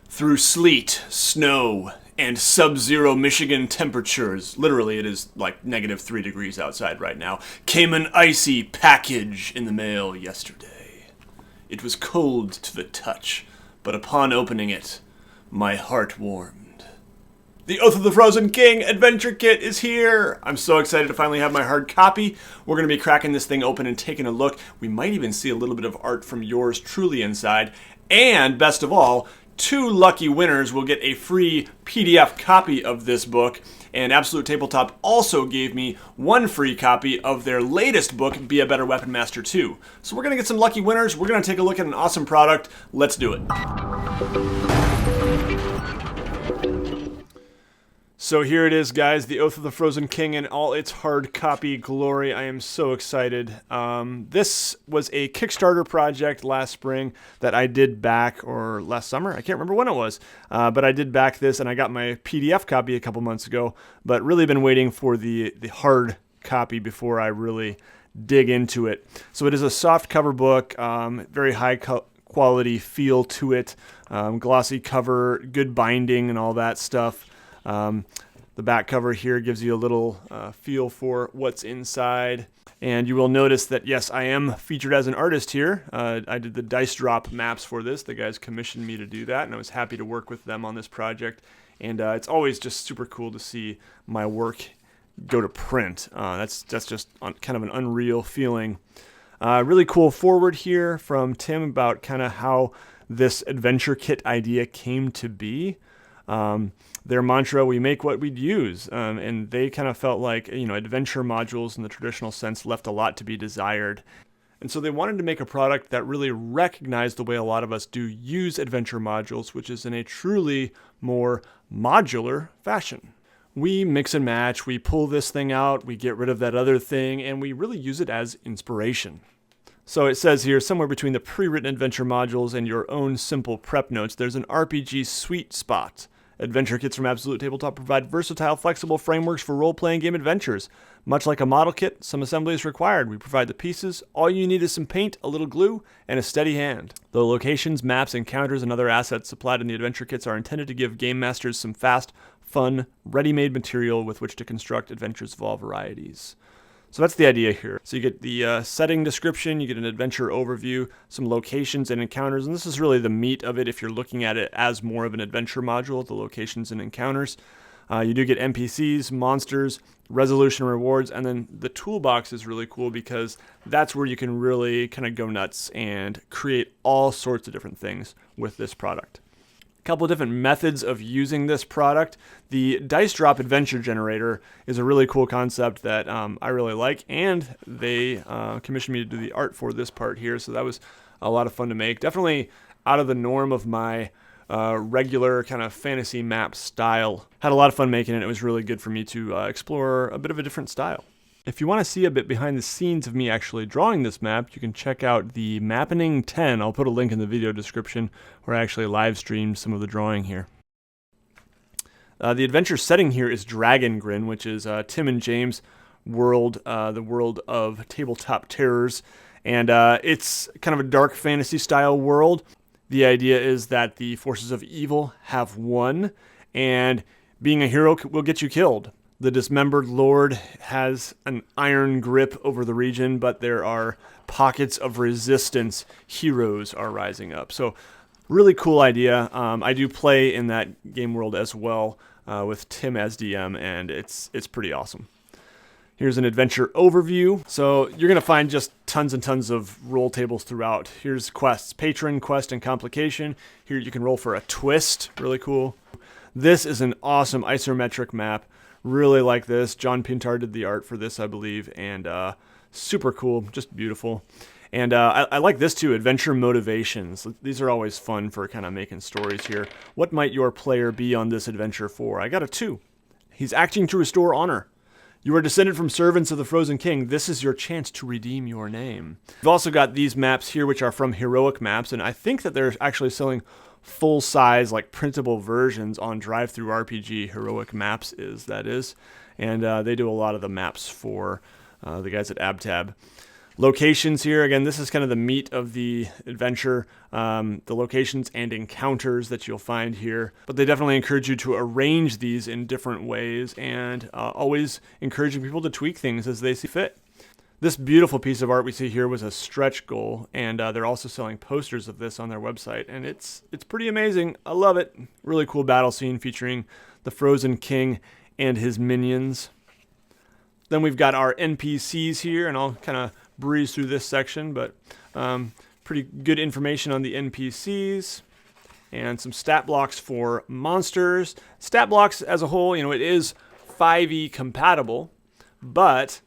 Through sleet, snow, and sub-zero Michigan temperatures, literally it is like -3 degrees outside right now, came an icy package in the mail yesterday. It was cold to the touch, but upon opening it, my heart warmed. The Oath of the Frozen King Adventure Kit is here! I'm so excited to finally have my hard copy. We're going to be cracking this thing open and taking a look. We might even see a little bit of art from yours truly inside. And best of all, 2 lucky winners will get a free PDF copy of this book. And Absolute Tabletop also gave me 1 free copy of their latest book, Be a Better Weapon Master 2. So we're going to get some lucky winners. We're going to take a look at an awesome product. Let's do it. So here it is, guys, The Oath of the Frozen King in all its hard copy glory. I am so excited. This was a Kickstarter project last spring that I did back, or last summer, I can't remember when it was, but I did back this and I got my PDF copy a couple months ago, but really been waiting for the hard copy before I really dig into it. So it is a soft cover book, very high quality feel to it, glossy cover, good binding and all that stuff. The back cover here gives you a little feel for what's inside. And you will notice that, yes, I am featured as an artist here. I did the dice drop maps for this. The guys commissioned me to do that, and I was happy to work with them on this project. And it's always just super cool to see my work go to print. That's just kind of an unreal feeling. Really cool forward here from Tim about kind of how this adventure kit idea came to be. Their mantra, we make what we'd use, and they kind of felt like, adventure modules in the traditional sense left a lot to be desired. And so they wanted to make a product that really recognized the way a lot of us do use adventure modules, which is in a truly more modular fashion. We mix and match, we pull this thing out, we get rid of that other thing, and we really use it as inspiration. So it says here, somewhere between the pre-written adventure modules and your own simple prep notes, there's an RPG sweet spot. Adventure kits from Absolute Tabletop provide versatile, flexible frameworks for role-playing game adventures. Much like a model kit, some assembly is required. We provide the pieces. All you need is some paint, a little glue, and a steady hand. The locations, maps, encounters, and other assets supplied in the adventure kits are intended to give game masters some fast, fun, ready-made material with which to construct adventures of all varieties. So that's the idea here. So you get the setting description, you get an adventure overview, some locations and encounters, and this is really the meat of it if you're looking at it as more of an adventure module, the locations and encounters. You do get NPCs, monsters, resolution rewards, and then the toolbox is really cool because that's where you can really kind of go nuts and create all sorts of different things with this product. Couple of different methods of using this product. The Dice Drop Adventure Generator is a really cool concept that I really like, and they commissioned me to do the art for this part here, so that was a lot of fun to make. Definitely out of the norm of my regular kind of fantasy map style. Had a lot of fun making it. It was really good for me to explore a bit of a different style. If you want to see a bit behind the scenes of me actually drawing this map, you can check out the Mappening 10. I'll put a link in the video description where I actually live streamed some of the drawing here. The adventure setting here is Dragon Grin, which is Tim and James' world, the world of tabletop terrors. And it's kind of a dark fantasy style world. The idea is that the forces of evil have won, and being a hero will get you killed. The dismembered lord has an iron grip over the region, but there are pockets of resistance. Heroes are rising up. So really cool idea. I do play in that game world as well with Tim as DM, and it's pretty awesome. Here's an adventure overview. So you're going to find just tons and tons of roll tables throughout. Here's quests, patron, quest, and complication. Here you can roll for a twist. Really cool. This is an awesome isometric map. Really like this. John Pintar did the art for this, I believe, and super cool, just beautiful. And I like this too, adventure motivations. These are always fun for kind of making stories here. What might your player be on this adventure for? I got a 2. He's acting to restore honor. You are descended from servants of the Frozen King. This is your chance to redeem your name. We've also got these maps here, which are from Heroic Maps, and I think that they're actually selling full-size, like printable versions on Drive-Thru RPG. Heroic Maps is, and they do a lot of the maps for the guys at AbTab. Locations here, again, this is kind of the meat of the adventure, the locations and encounters that you'll find here. But they definitely encourage you to arrange these in different ways, and always encouraging people to tweak things as they see fit. This beautiful piece of art we see here was a stretch goal, and they're also selling posters of this on their website, and it's pretty amazing. I love it. Really cool battle scene featuring the Frozen King and his minions. Then we've got our NPCs here, and I'll kind of breeze through this section, but pretty good information on the NPCs and some stat blocks for monsters. Stat blocks as a whole, it is 5e compatible, but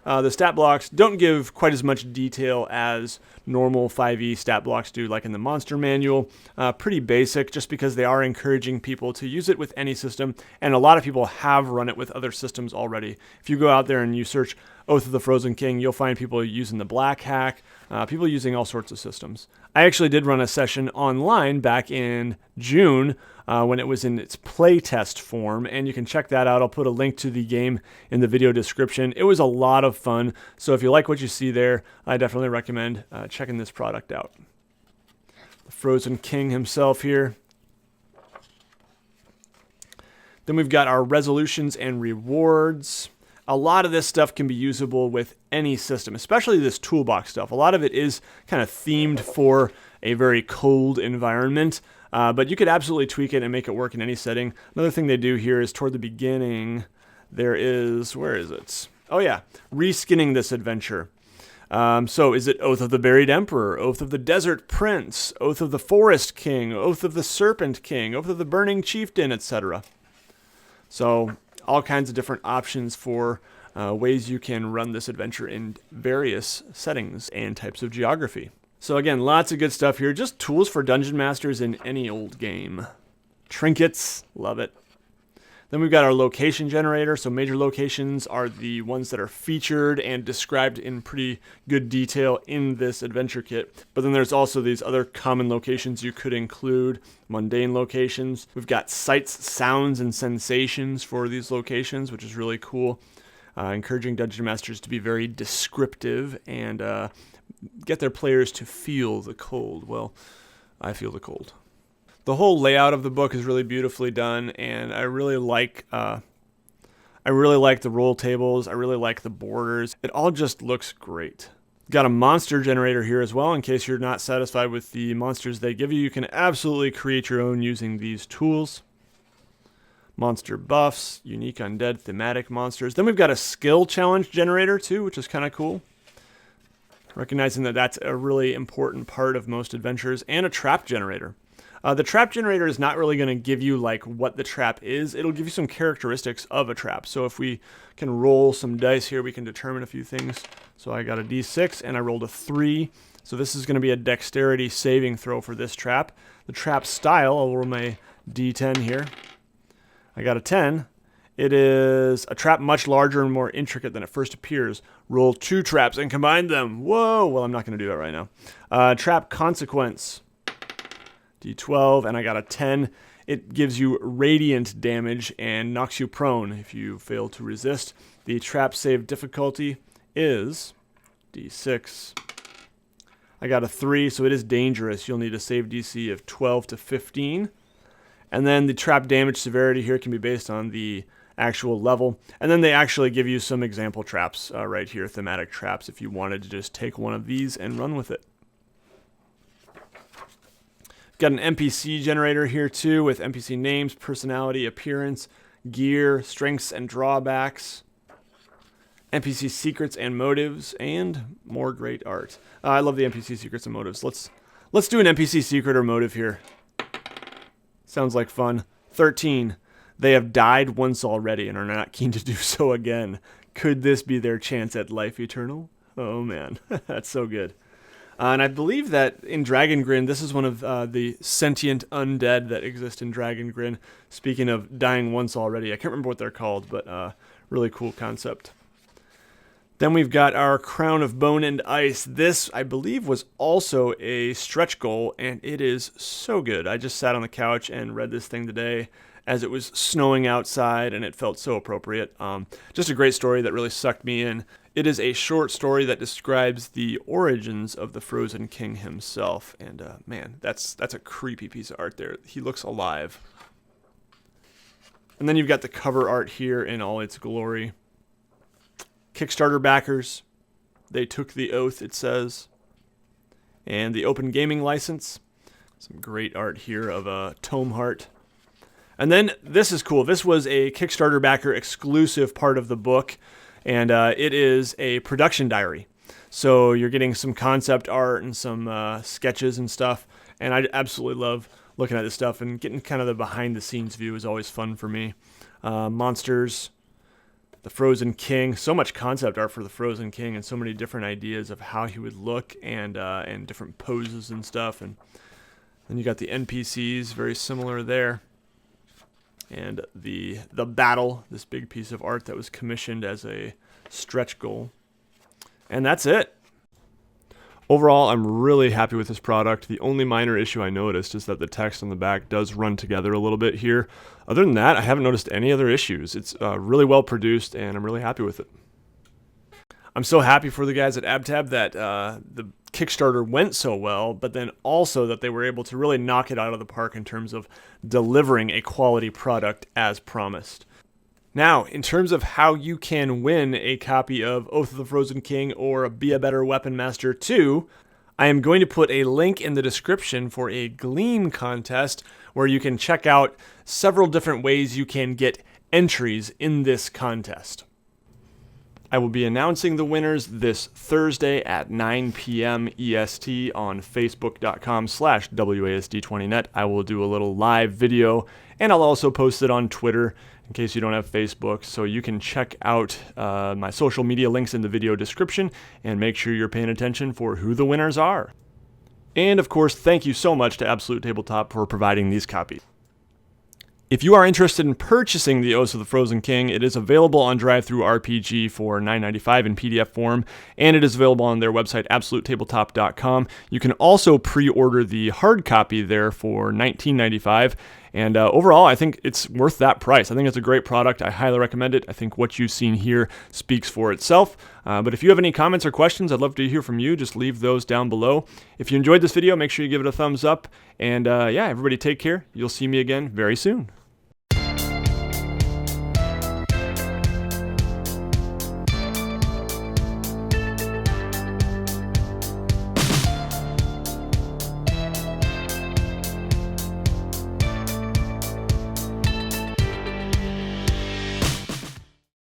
the stat blocks don't give quite as much detail as normal 5e stat blocks do, like in the monster manual. Pretty basic, just because they are encouraging people to use it with any system, and a lot of people have run it with other systems already. If you go out there and you search Oath of the Frozen King, you'll find people using the Black Hack, people using all sorts of systems. I actually did run a session online back in June when it was in its playtest form, and you can check that out. I'll put a link to the game in the video description. It was a lot of fun, so if you like what you see there, I definitely recommend checking this product out. The Frozen King himself here. Then we've got our resolutions and rewards. A lot of this stuff can be usable with any system, especially this toolbox stuff. A lot of it is kind of themed for a very cold environment, but you could absolutely tweak it and make it work in any setting. Another thing they do here is toward the beginning, there is, where is it? Oh yeah, reskinning this adventure. So is it Oath of the Buried Emperor, Oath of the Desert Prince, Oath of the Forest King, Oath of the Serpent King, Oath of the Burning Chieftain, etc. So all kinds of different options for ways you can run this adventure in various settings and types of geography. So again, lots of good stuff here. Just tools for dungeon masters in any old game. Trinkets, love it. Then we've got our location generator. So major locations are the ones that are featured and described in pretty good detail in this adventure kit. But then there's also these other common locations you could include, mundane locations. We've got sights, sounds, and sensations for these locations, which is really cool. Encouraging dungeon masters to be very descriptive and get their players to feel the cold. Well, I feel the cold. The whole layout of the book is really beautifully done, and I really like the roll tables. I really like the borders. It all just looks great. Got a monster generator here as well. In case you're not satisfied with the monsters they give you, you can absolutely create your own using these tools. Monster buffs, unique undead, thematic monsters. Then we've got a skill challenge generator too, which is kind of cool. Recognizing that that's a really important part of most adventures, and a trap generator. The trap generator is not really going to give you like what the trap is. It'll give you some characteristics of a trap. So if we can roll some dice here, we can determine a few things. So I got a d6 and I rolled a 3. So this is going to be a dexterity saving throw for this trap. The trap style, I'll roll my d10 here. I got a 10. It is a trap much larger and more intricate than it first appears. Roll 2 traps and combine them. Whoa! Well, I'm not going to do that right now. Trap consequence. D12, and I got a 10. It gives you radiant damage and knocks you prone if you fail to resist. The trap save difficulty is D6. I got a 3, so it is dangerous. You'll need a save DC of 12 to 15. And then the trap damage severity here can be based on the actual level. And then they actually give you some example traps right here, thematic traps, if you wanted to just take one of these and run with it. Got an MPC generator here too, with NPC names, personality, appearance, gear, strengths and drawbacks, NPC secrets and motives, and more great art. I love the NPC secrets and motives. Let's do an NPC secret or motive here. Sounds like fun. 13. They have died once already and are not keen to do so again. Could this be their chance at life eternal? Oh man, that's so good. And I believe that in Dragon Grin, this is one of the sentient undead that exist in Dragon Grin. Speaking of dying once already, I can't remember what they're called, but really cool concept. Then we've got our Crown of Bone and Ice. This, I believe, was also a stretch goal, and it is so good. I just sat on the couch and read this thing today as it was snowing outside, and it felt so appropriate. Just a great story that really sucked me in. It is a short story that describes the origins of the Frozen King himself. And man, that's a creepy piece of art there. He looks alive. And then you've got the cover art here in all its glory. Kickstarter backers, they took the oath, it says. And the open gaming license. Some great art here of a tome heart. And then this is cool. This was a Kickstarter backer exclusive part of the book. And it is a production diary. So you're getting some concept art and some sketches and stuff. And I absolutely love looking at this stuff, and getting kind of the behind the scenes view is always fun for me. Monsters, the Frozen King, so much concept art for the Frozen King, and so many different ideas of how he would look, and different poses and stuff. And then you got the NPCs, very similar there. And the battle, this big piece of art that was commissioned as a stretch goal. And that's it. Overall, I'm really happy with this product. The only minor issue I noticed is that the text on the back does run together a little bit here. Other than that, I haven't noticed any other issues. It's really well produced, and I'm really happy with it. I'm so happy for the guys at AbTab that the Kickstarter went so well, but then also that they were able to really knock it out of the park in terms of delivering a quality product as promised. Now, in terms of how you can win a copy of Oath of the Frozen King or Be a Better Weapon Master 2, I am going to put a link in the description for a Gleam contest where you can check out several different ways you can get entries in this contest. I will be announcing the winners this Thursday at 9 p.m. EST on facebook.com/WASD20net. I will do a little live video, and I'll also post it on Twitter in case you don't have Facebook. So you can check out my social media links in the video description, and make sure you're paying attention for who the winners are. And of course, thank you so much to Absolute Tabletop for providing these copies. If you are interested in purchasing the Oath of the Frozen King, it is available on DriveThruRPG for $9.95 in PDF form, and it is available on their website, AbsoluteTabletop.com. You can also pre-order the hard copy there for $19.95, and overall, I think it's worth that price. I think it's a great product. I highly recommend it. I think what you've seen here speaks for itself. But if you have any comments or questions, I'd love to hear from you. Just leave those down below. If you enjoyed this video, make sure you give it a thumbs up. And yeah, everybody take care. You'll see me again very soon.